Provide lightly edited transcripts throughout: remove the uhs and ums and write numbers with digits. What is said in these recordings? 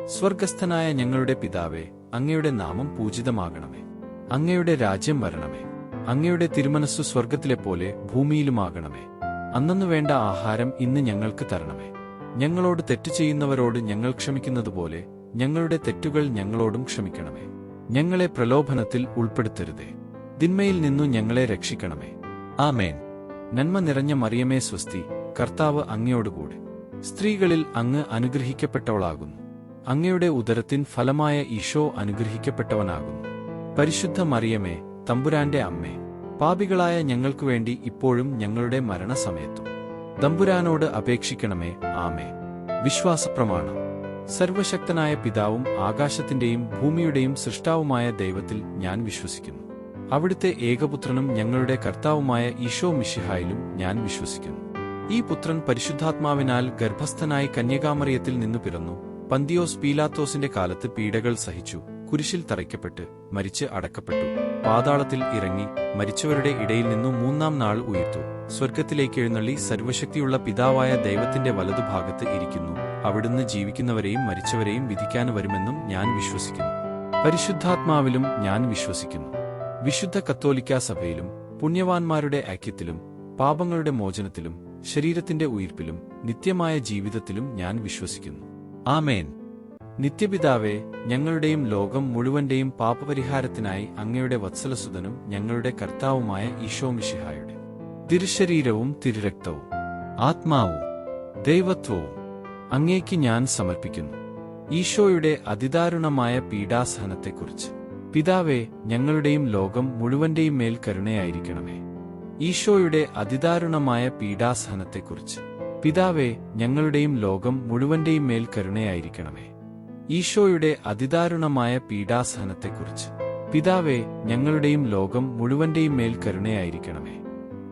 സ്വർഗസ്ഥനായ ഞങ്ങളുടെ പിതാവേ, അങ്ങയുടെ നാമം പൂജിതമാകണമേ. അങ്ങയുടെ രാജ്യം വരണമേ. അങ്ങയുടെ തിരുമനസ്സു സ്വർഗത്തിലെപ്പോലെ ഭൂമിയിലുമാകണമേ. അന്നന്നു വേണ്ട ആഹാരം ഇന്ന് ഞങ്ങൾക്ക് തരണമേ. ഞങ്ങളോട് തെറ്റു ചെയ്യുന്നവരോട് ഞങ്ങൾ ക്ഷമിക്കുന്നതുപോലെ ഞങ്ങളുടെ തെറ്റുകൾ ഞങ്ങളോടും ക്ഷമിക്കണമേ. ഞങ്ങളെ പ്രലോഭനത്തിൽ ഉൾപ്പെടുത്തരുതേ, തിന്മയിൽ നിന്നു ഞങ്ങളെ രക്ഷിക്കണമേ. ആമേൻ. നന്മ നിറഞ്ഞ മറിയമേ സ്വസ്തി, കർത്താവ് അങ്ങയോടുകൂടെ സ്ത്രീകളിൽ അങ്ങ് അനുഗ്രഹിക്കപ്പെട്ടവളാകുന്നു. അങ്ങയുടെ ഉദരത്തിൻ ഫലമായ ഈശോ അനുഗ്രഹിക്കപ്പെട്ടവനാകുന്നു. പരിശുദ്ധ മറിയമേ, തമ്പുരാന്റെ അമ്മേ, പാപികളായ ഞങ്ങൾക്കുവേണ്ടി ഇപ്പോഴും ഞങ്ങളുടെ മരണസമയത്തും തമ്പുരാനോട് അപേക്ഷിക്കണമേ. ആമേൻ. വിശ്വാസപ്രമാണം. സർവശക്തനായ പിതാവും ആകാശത്തിന്റെയും ഭൂമിയുടെയും സൃഷ്ടാവുമായ ദൈവത്തിൽ ഞാൻ വിശ്വസിക്കുന്നു. അവിടുത്തെ ഏകപുത്രനും ഞങ്ങളുടെ കർത്താവുമായ ഈശോ മിശിഹായിലും ഞാൻ വിശ്വസിക്കുന്നു. ഈ പുത്രൻ പരിശുദ്ധാത്മാവിനാൽ ഗർഭസ്ഥനായി കന്യകാമറിയത്തിൽ നിന്നു പിറന്നു. പന്തിയോസ് പീലാത്തോസിന്റെ കാലത്ത് പീഡകൾ സഹിച്ചു, കുരിശിൽ തറയ്ക്കപ്പെട്ട് മരിച്ച് അടക്കപ്പെട്ടു. പാതാളത്തിൽ ഇറങ്ങി മരിച്ചവരുടെ ഇടയിൽ നിന്നു മൂന്നാം നാൾ ഉയർത്തു. സ്വർഗത്തിലേക്ക് എഴുന്നള്ളി സർവശക്തിയുള്ള പിതാവായ ദൈവത്തിന്റെ വലതുഭാഗത്ത് ഇരിക്കുന്നു. അവിടുന്ന് ജീവിക്കുന്നവരെയും മരിച്ചവരെയും വിധിക്കാൻ വരുമെന്നും ഞാൻ വിശ്വസിക്കുന്നു. പരിശുദ്ധാത്മാവിലും ഞാൻ വിശ്വസിക്കുന്നു. വിശുദ്ധ കത്തോലിക്കാ സഭയിലും പുണ്യവാന്മാരുടെ ഐക്യത്തിലും പാപങ്ങളുടെ മോചനത്തിലും ശരീരത്തിന്റെ ഉയിർപ്പിലും നിത്യമായ ജീവിതത്തിലും ഞാൻ വിശ്വസിക്കുന്നു. ആമേൻ. നിത്യപിതാവേ, ഞങ്ങളുടെയും ലോകം മുഴുവന്റെയും പാപപരിഹാരത്തിനായി അങ്ങയുടെ വത്സലസുതനും ഞങ്ങളുടെ കർത്താവുമായ ഈശോ മിശിഹായുടെ തിരുശരീരവും തിരുരക്തവും ആത്മാവും ദൈവത്വവും അങ്ങേക്ക് ഞാൻ സമർപ്പിക്കുന്നു. ഈശോയുടെ അതിദാരുണമായ പീഡാസഹനത്തെക്കുറിച്ച് പിതാവേ, ഞങ്ങളുടെയും ലോകം മുഴുവന്റെയും മേൽ കരുണയായിരിക്കണമേ. ഈശോയുടെ അതിദാരുണമായ പീഡാസഹനത്തെക്കുറിച്ച് പിതാവേ, ഞങ്ങളുടെയും ലോകം മുഴുവന്റെയും മേൽ കരുണയായിരിക്കണമേ. ഈശോയുടെ അതിദാരുണമായ പീഡാസഹനത്തെക്കുറിച്ച് പിതാവേ, ഞങ്ങളുടെയും ലോകം മുഴുവന്റെയും മേൽ കരുണയായിരിക്കണമേ.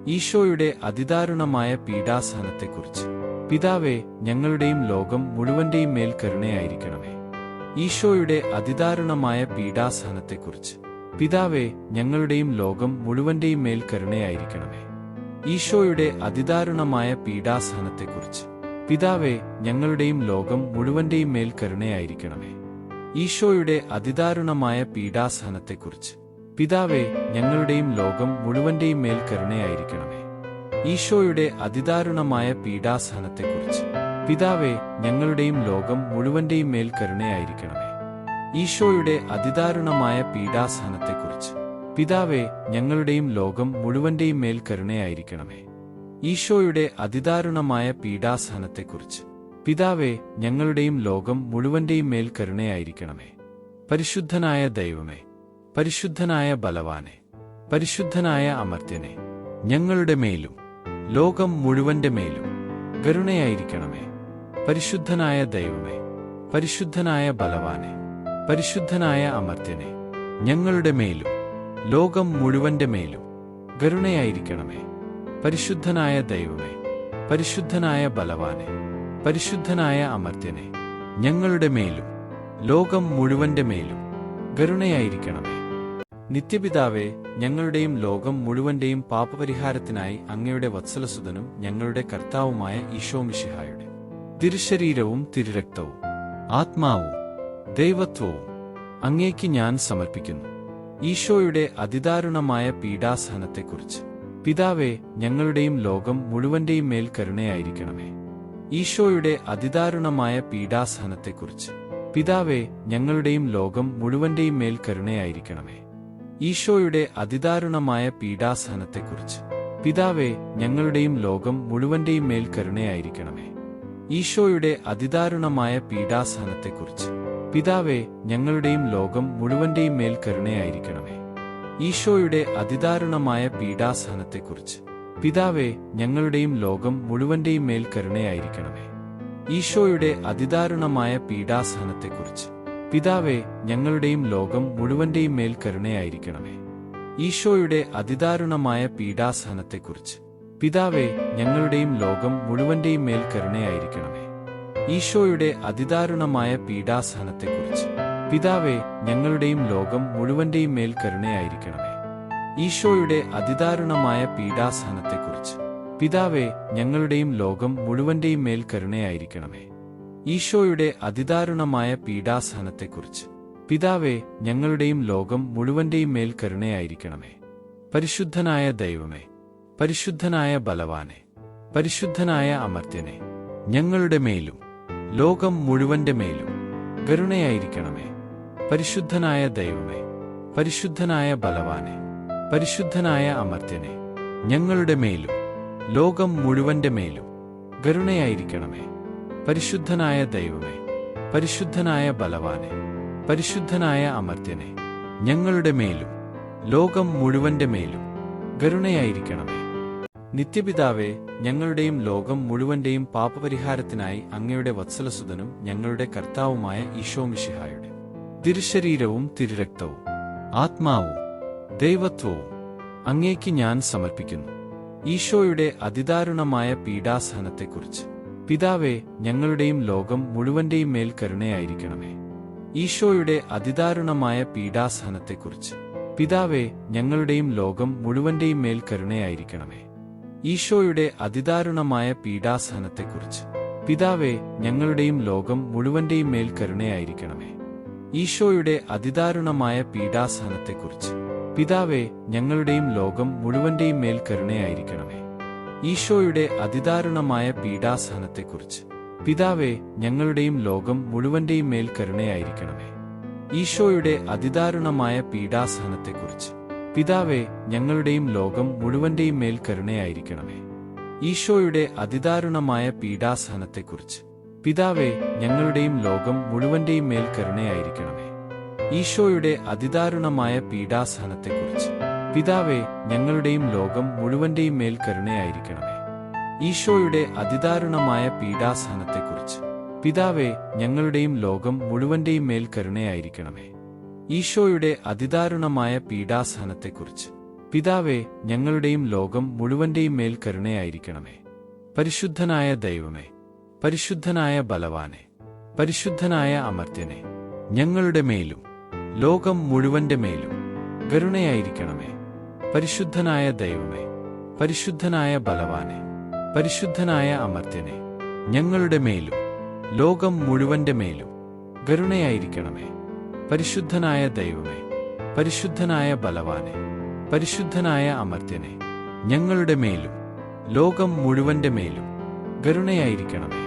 ഈശോയുടെ അതിദാരുണമായ പീഡാസഹനത്തെക്കുറിച്ച് പിതാവേ, ഞങ്ങളുടെയും ലോകം മുഴുവന്റെയും മേൽ കരുണയായിരിക്കണമേ. ഈശോയുടെ അതിദാരുണമായ പീഡാസഹനത്തെക്കുറിച്ച് പിതാവേ, ഞങ്ങളുടെയും ലോകം മുഴുവന്റെയും മേൽ കരുണയായിരിക്കണമേ. ഈശോയുടെ അതിദാരുണമായ പീഡാസഹനത്തെക്കുറിച്ച് പിതാവേ, ഞങ്ങളുടെയും ലോകം മുഴുവന്റെയും മേൽ കരുണയായിരിക്കണമേ. ഈശോയുടെ അതിദാരുണമായ പീഡാസഹനത്തെക്കുറിച്ച് പിതാവേ, ഞങ്ങളുടെയും ലോകം മുഴുവന്റെയും മേൽ കരുണയായിരിക്കണമേ. ഈശോയുടെ അതിദാരുണമായ പീഡാസഹനത്തെക്കുറിച്ച് പിതാവേ, ഞങ്ങളുടെയും ലോകം മുഴുവന്റെയും മേൽ കരുണയായിരിക്കണമേ. ഈശോയുടെ അതിദാരുണമായ പീഡാസഹനത്തെക്കുറിച്ച് പിതാവേ, ഞങ്ങളുടെയും ലോകം മുഴുവന്റെയും മേൽ കരുണയായിരിക്കണമേ. ഈശോയുടെ അതിദാരുണമായ പീഡാസഹനത്തെക്കുറിച്ച് പിതാവേ, ഞങ്ങളുടെയും ലോകം മുഴുവന്റെയും മേൽ കരുണയായിരിക്കണമേ. പരിശുദ്ധനായ ദൈവമേ, പരിശുദ്ധനായ ബലവാനെ, പരിശുദ്ധനായ അമർത്യനെ, ഞങ്ങളുടെ മേലും ലോകം മുഴുവന്റെ മേലും കരുണയായിരിക്കണമേ. പരിശുദ്ധനായ ദൈവമേ, പരിശുദ്ധനായ ബലവാനെ, പരിശുദ്ധനായ അമർത്യനെ, ഞങ്ങളുടെ മേലും ലോകം മുഴുവന്റെ മേലും കരുണയായിരിക്കണമേ. പരിശുദ്ധനായ ദൈവമേ, പരിശുദ്ധനായ ബലവാനെ, പരിശുദ്ധനായ അമർത്യനെ, ഞങ്ങളുടെ മേലും ലോകം മുഴുവന്റെ മേലും കരുണയായിരിക്കണമേ. നിത്യപിതാവേ, ഞങ്ങളുടെയും ലോകം മുഴുവന്റെയും പാപപരിഹാരത്തിനായി അങ്ങയുടെ വത്സലസുതനും ഞങ്ങളുടെ കർത്താവുമായ ഈശോ മിശിഹായുടെ തിരുശരീരവും തിരുരക്തവും ആത്മാവും ദൈവത്വവും അങ്ങേക്ക് ഞാൻ സമർപ്പിക്കുന്നു. ഈശോയുടെ അതിദാരുണമായ പീഡാസഹനത്തെക്കുറിച്ച് പിതാവേ, ഞങ്ങളുടെയും ലോകം മുഴുവന്റെയും മേൽ കരുണയായിരിക്കണമേ. ഈശോയുടെ അതിദാരുണമായ പീഡാസഹനത്തെക്കുറിച്ച് പിതാവേ, ഞങ്ങളുടെയും ലോകം മുഴുവന്റെയും മേൽ കരുണയായിരിക്കണമേ. ഈശോയുടെ അതിദാരുണമായ പീഡാസഹനത്തെക്കുറിച്ച് പിതാവേ, ഞങ്ങളുടെയും ലോകം മുഴുവന്റെയും മേൽ കരുണയായിരിക്കണമേ. ഈശോയുടെ അതിദാരുണമായ പീഡാസഹനത്തെക്കുറിച്ച് പിതാവേ, ഞങ്ങളുടെയും ലോകം മുഴുവന്റെയും മേൽ കരുണയായിരിക്കണമേ. ഈശോയുടെ അതിദാരുണമായ പീഡാസഹനത്തെക്കുറിച്ച് പിതാവേ, ഞങ്ങളുടെയും ലോകം മുഴുവന്റെയും മേൽ കരുണയായിരിക്കണമേ. ഈശോയുടെ അതിദാരുണമായ പീഡാസഹനത്തെക്കുറിച്ച് പിതാവേ, ഞങ്ങളുടെയും ലോകം മുഴുവന്റെയും മേൽ കരുണയായിരിക്കണമേ. ഈശോയുടെ അതിദാരുണമായ പീഡാസഹനത്തെക്കുറിച്ച് പിതാവേ, ഞങ്ങളുടെയും ലോകം മുഴുവന്റെയും മേൽ കരുണയായിരിക്കണമേ. ഈശോയുടെ അതിദാരുണമായ പീഡാസഹനത്തെക്കുറിച്ച് പിതാവേ, ഞങ്ങളുടെയും ലോകം മുഴുവന്റെയും മേൽ കരുണയായിരിക്കണമേ. ഈശോയുടെ അതിദാരുണമായ പീഡാസഹനത്തെക്കുറിച്ച് പിതാവേ, ഞങ്ങളുടെയും ലോകം മുഴുവന്റെയും മേൽ കരുണയായിരിക്കണമേ. ഈശോയുടെ അതിദാരുണമായ പീഡാസഹനത്തെക്കുറിച്ച്. പിതാവേ, ഞങ്ങളുടെയും ലോകം മുഴുവന്റെയും മേൽ കരുണയായിരിക്കണമേ. പരിശുദ്ധനായ ദൈവമേ, പരിശുദ്ധനായ ബലവാനെ, പരിശുദ്ധനായ അമർത്യനെ, ഞങ്ങളുടെ മേലും ലോകം മുഴുവന്റെ മേലും കരുണയായിരിക്കണമേ. പരിശുദ്ധനായ ദൈവമേ, പരിശുദ്ധനായ ബലവാനെ, പരിശുദ്ധനായ അമർത്യനെ, ഞങ്ങളുടെ മേലും ലോകം മുഴുവന്റെ മേലും കരുണയായിരിക്കണമേ. പരിശുദ്ധനായ ദൈവമേ, പരിശുദ്ധനായ ബലവാനെ, പരിശുദ്ധനായ അമർത്യനെ, ഞങ്ങളുടെ മേലും ലോകം മുഴുവന്റെ മേലും കരുണയായിരിക്കണമേ. നിത്യപിതാവേ, ഞങ്ങളുടെയും ലോകം മുഴുവന്റെയും പാപപരിഹാരത്തിനായി അങ്ങയുടെ വത്സലസുതനും ഞങ്ങളുടെ കർത്താവുമായ ഈശോ മിശിഹായുടെ തിരുശരീരവും തിരുരക്തവും ആത്മാവും ദൈവത്വവും അങ്ങേക്ക് ഞാൻ സമർപ്പിക്കുന്നു. ഈശോയുടെ അതിദാരുണമായ പീഡാസഹനത്തെക്കുറിച്ച്. പിതാവേ, ഞങ്ങളുടെയും ലോകം മുഴുവന്റെയും മേൽ കരുണയായിരിക്കണമേ. ഈശോയുടെ അതിദാരുണമായ പീഡാസഹനത്തെക്കുറിച്ച്. പിതാവേ, ഞങ്ങളുടെയും ലോകം മുഴുവന്റെയും മേൽ കരുണയായിരിക്കണമേ. ഈശോയുടെ അതിദാരുണമായ പീഡാസഹനത്തെക്കുറിച്ച്. പിതാവേ, ഞങ്ങളുടെയും ലോകം മുഴുവന്റെയും മേൽ കരുണയായിരിക്കണമേ. ഈശോയുടെ അതിദാരുണമായ പീഡാസഹനത്തെക്കുറിച്ച്. പിതാവേ, ഞങ്ങളുടെയും ലോകം മുഴുവന്റെയും മേൽ കരുണയായിരിക്കണമേ. ഈശോയുടെ അതിദാരുണമായ പീഡാസഹനത്തെക്കുറിച്ച്. പിതാവേ, ഞങ്ങളുടെയും ലോകം മുഴുവന്റെയും മേൽ കരുണയായിരിക്കണമേ. ഈശോയുടെ അതിദാരുണമായ പീഡാസഹനത്തെക്കുറിച്ച്. പിതാവേ, ഞങ്ങളുടെയും ലോകം മുഴുവന്റെയും മേൽ കരുണയായിരിക്കണമേ. ഈശോയുടെ അതിദാരുണമായ പീഡാസഹനത്തെക്കുറിച്ച്. പിതാവേ, ഞങ്ങളുടെയും ലോകം മുഴുവന്റെയും മേൽ കരുണയായിരിക്കണമേ. ഈശോയുടെ അതിദാരുണമായ പീഡാസഹനത്തെക്കുറിച്ച്. പിതാവേ, ഞങ്ങളുടെയും ലോകം മുഴുവന്റെയും മേൽ കരുണയായിരിക്കണമേ. ഈശോയുടെ അതിദാരുണമായ പീഡാസഹനത്തെക്കുറിച്ച്. പിതാവേ, ഞങ്ങളുടെയും ലോകം മുഴുവന്റെയും മേൽ കരുണയായിരിക്കണമേ. ഈശോയുടെ അതിദാരുണമായ പീഡാസഹനത്തെക്കുറിച്ച്. പിതാവേ, ഞങ്ങളുടെയും ലോകം മുഴുവന്റെയും മേൽ കരുണയായിരിക്കണമേ. പരിശുദ്ധനായ ദൈവമേ, പരിശുദ്ധനായ ബലവാനെ, പരിശുദ്ധനായ അമർത്യനെ, ഞങ്ങളുടെ മേലും ലോകം മുഴുവന്റെ മേലും കരുണയായിരിക്കണമേ. പരിശുദ്ധനായ ദൈവമേ, പരിശുദ്ധനായ ബലവാനെ, പരിശുദ്ധനായ അമർത്യനെ, ഞങ്ങളുടെ മേലും ലോകം മുഴുവന്റെ മേലും കരുണയായിരിക്കണമേ. പരിശുദ്ധനായ ദൈവമേ, പരിശുദ്ധനായ ബലവാനെ, പരിശുദ്ധനായ അമർത്യനെ, ഞങ്ങളുടെ മേലും ലോകം മുഴുവന്റെ മേലും കരുണയായിരിക്കണമേ.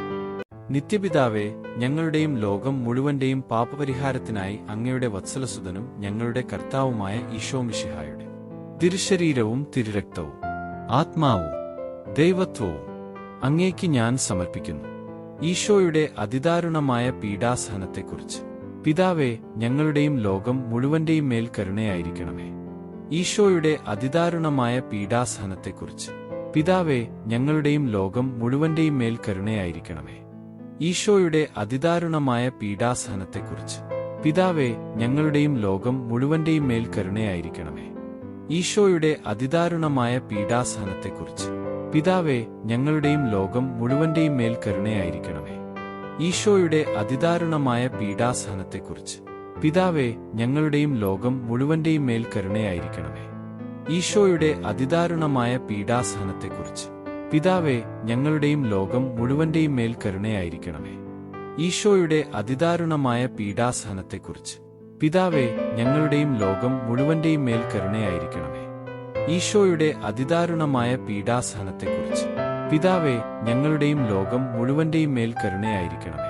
നിത്യപിതാവേ, ഞങ്ങളുടെയും ലോകം മുഴുവന്റെയും പാപപരിഹാരത്തിനായി അങ്ങയുടെ വത്സലസുതനും ഞങ്ങളുടെ കർത്താവുമായ ഈശോ മിശിഹായുടെ തിരുശരീരവും തിരുരക്തവും ആത്മാവും ദൈവത്വവും അങ്ങേക്ക് ഞാൻ സമർപ്പിക്കുന്നു. ഈശോയുടെ അതിദാരുണമായ പീഡാസഹനത്തെക്കുറിച്ച്. പിതാവേ, ഞങ്ങളുടെയും ലോകം മുഴുവന്റെയും മേൽ കരുണയായിരിക്കണമേ. ഈശോയുടെ അതിദാരുണമായ പീഡാസഹനത്തെക്കുറിച്ച്. പിതാവേ, ഞങ്ങളുടെയും ലോകം മുഴുവന്റെയും മേൽ കരുണയായിരിക്കണമേ. ഈശോയുടെ അതിദാരുണമായ പീഡാസഹനത്തെക്കുറിച്ച്. പിതാവേ, ഞങ്ങളുടെയും ലോകം മുഴുവന്റെയും മേൽ കരുണയായിരിക്കണമേ. ഈശോയുടെ അതിദാരുണമായ പീഡാസഹനത്തെക്കുറിച്ച്. പിതാവേ, ഞങ്ങളുടെയും ലോകം മുഴുവന്റെയും മേൽ കരുണയായിരിക്കണമേ. ഈശോയുടെ അതിദാരുണമായ പീഡാസഹനത്തെക്കുറിച്ച്. പിതാവേ, ഞങ്ങളുടെയും ലോകം മുഴുവന്റെയും മേൽ കരുണയായിരിക്കണമേ. ഈശോയുടെ അതിദാരുണമായ പീഡാസഹനത്തെക്കുറിച്ച്. പിതാവേ, ഞങ്ങളുടെയും ലോകം മുഴുവന്റെയും മേൽ കരുണയായിരിക്കണമേ. ഈശോയുടെ അതിദാരുണമായ പീഡാസഹനത്തെക്കുറിച്ച്. പിതാവേ, ഞങ്ങളുടെയും ലോകം മുഴുവന്റെയും മേൽ കരുണയായിരിക്കണമേ. ഈശോയുടെ അതിദാരുണമായ പീഡാസഹനത്തെക്കുറിച്ച്. പിതാവേ, ഞങ്ങളുടെയും ലോകം മുഴുവന്റെയും മേൽ കരുണയായിരിക്കണമേ.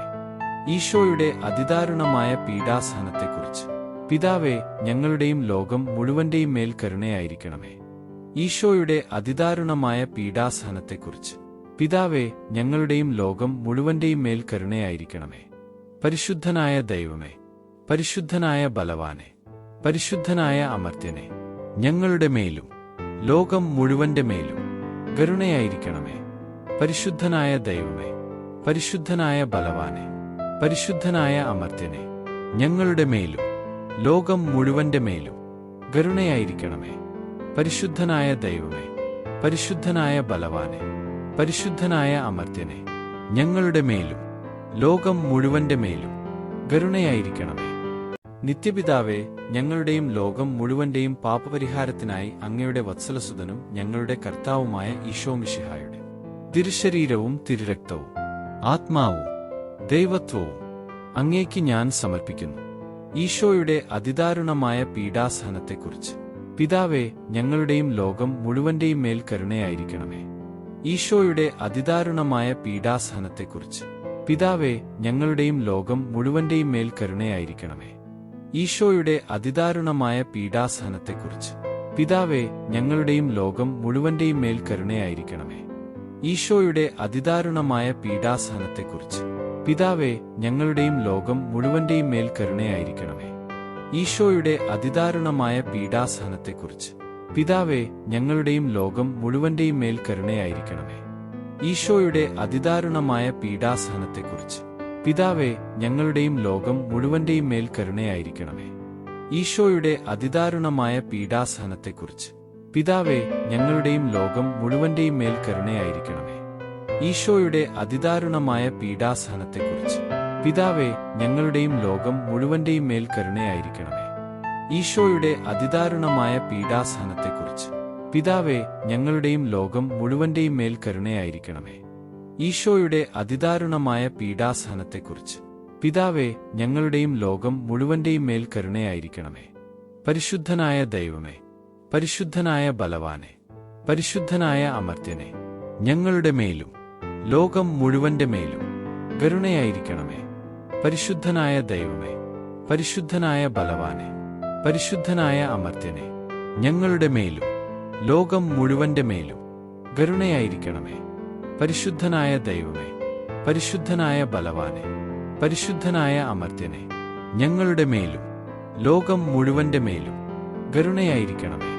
ഈശോയുടെ അതിദാരുണമായ പീഡാസഹനത്തെക്കുറിച്ച്. പിതാവേ, ഞങ്ങളുടെയും ലോകം മുഴുവന്റെയും മേൽ കരുണയായിരിക്കണമേ. ഈശോയുടെ അതിദാരുണമായ പീഡാസഹനത്തെക്കുറിച്ച്. പിതാവേ, ഞങ്ങളുടെയും ലോകം മുഴുവന്റെയും മേൽ കരുണയായിരിക്കണമേ. പരിശുദ്ധനായ ദൈവമേ, പരിശുദ്ധനായ ബലവാനെ, പരിശുദ്ധനായ അമർത്യനെ, ഞങ്ങളുടെ മേലും ലോകം മുഴുവന്റെ മേലും കരുണയായിരിക്കണമേ. പരിശുദ്ധനായ ദൈവമേ, പരിശുദ്ധനായ ബലവാനെ, പരിശുദ്ധനായ അമർത്യനെ, ഞങ്ങളുടെ മേലും ലോകം മുഴുവന്റെ മേലും കരുണയായിരിക്കണമേ. പരിശുദ്ധനായ ദൈവമേ, പരിശുദ്ധനായ ബലവാനെ, പരിശുദ്ധനായ അമർത്യനെ, ഞങ്ങളുടെ മേലും ലോകം മുഴുവന്റെ മേലും കരുണയായിരിക്കണമേ. നിത്യപിതാവേ, ഞങ്ങളുടെയും ലോകം മുഴുവന്റെയും പാപപരിഹാരത്തിനായി അങ്ങയുടെ വത്സലസുതനും ഞങ്ങളുടെ കർത്താവുമായ ഈശോ മിശിഹായുടെ തിരുശരീരവും തിരുരക്തവും ആത്മാവും ദൈവത്വവും അങ്ങേക്ക് ഞാൻ സമർപ്പിക്കുന്നു. ഈശോയുടെ അതിദാരുണമായ പീഡാസഹനത്തെക്കുറിച്ച് പിതാവേ, ഞങ്ങളുടെയും ലോകം മുഴുവന്റെയും മേൽ കരുണയായിരിക്കണമേ. ഈശോയുടെ അതിദാരുണമായ പീഡാസഹനത്തെക്കുറിച്ച് പിതാവേ, ഞങ്ങളുടെയും ലോകം മുഴുവന്റെയും മേൽ കരുണയായിരിക്കണമേ. ഈശോയുടെ അതിദാരുണമായ പീഡാസഹനത്തെക്കുറിച്ച് പിതാവേ, ഞങ്ങളുടെയും ലോകം മുഴുവന്റെയും മേൽ കരുണയായിരിക്കണമേ. ഈശോയുടെ അതിദാരുണമായ പീഡാസഹനത്തെക്കുറിച്ച് പിതാവേ, ഞങ്ങളുടെയും ലോകം മുഴുവന്റെയും മേൽ കരുണയായിരിക്കണമേ. ഈശോയുടെ അതിദാരുണമായ പീഡാസഹനത്തെക്കുറിച്ച് പിതാവേ, ഞങ്ങളുടെയും ലോകം മുഴുവന്റെയും മേൽ കരുണയായിരിക്കണമേ. ഈശോയുടെ അതിദാരുണമായ പീഡാസഹനത്തെക്കുറിച്ച് പിതാവേ, ഞങ്ങളുടെയും ലോകം മുഴുവന്റെയും മേൽ കരുണയായിരിക്കണമേ. ഈശോയുടെ അതിദാരുണമായ പീഡാസഹനത്തെക്കുറിച്ച് പിതാവേ, ഞങ്ങളുടെയും ലോകം മുഴുവന്റെയും മേൽ കരുണയായിരിക്കണമേ. ഈശോയുടെ അതിദാരുണമായ പീഡാസഹനത്തെക്കുറിച്ച് പിതാവേ, ഞങ്ങളുടെയും ലോകം മുഴുവന്റെയും മേൽ കരുണയായിരിക്കണമേ. ഈശോയുടെ അതിദാരുണമായ പീഡാസഹനത്തെക്കുറിച്ച് പിതാവേ, ഞങ്ങളുടെയും ലോകം മുഴുവന്റെയും മേൽ കരുണയായിരിക്കണമേ. ഈശോയുടെ അതിദാരുണമായ പീഡാസഹനത്തെക്കുറിച്ച് പിതാവേ, ഞങ്ങളുടെയും ലോകം മുഴുവന്റെയും മേൽ കരുണയായിരിക്കണമേ. പരിശുദ്ധനായ ദൈവമേ, പരിശുദ്ധനായ ബലവാനെ, പരിശുദ്ധനായ അമർത്യനെ, ഞങ്ങളുടെ മേലും ലോകം മുഴുവന്റെ മേലും കരുണയായിരിക്കണമേ. പരിശുദ്ധനായ ദൈവമേ, പരിശുദ്ധനായ ബലവാനെ, പരിശുദ്ധനായ അമർത്യനെ, ഞങ്ങളുടെ മേലും ലോകം മുഴുവന്റെ മേലും കരുണയായിരിക്കണമേ. പരിശുദ്ധനായ ദൈവമേ, പരിശുദ്ധനായ ബലവാനെ, പരിശുദ്ധനായ അമർത്യനെ, ഞങ്ങളുടെ മേലും ലോകം മുഴുവന്റെ മേലും കരുണയായിരിക്കണമേ.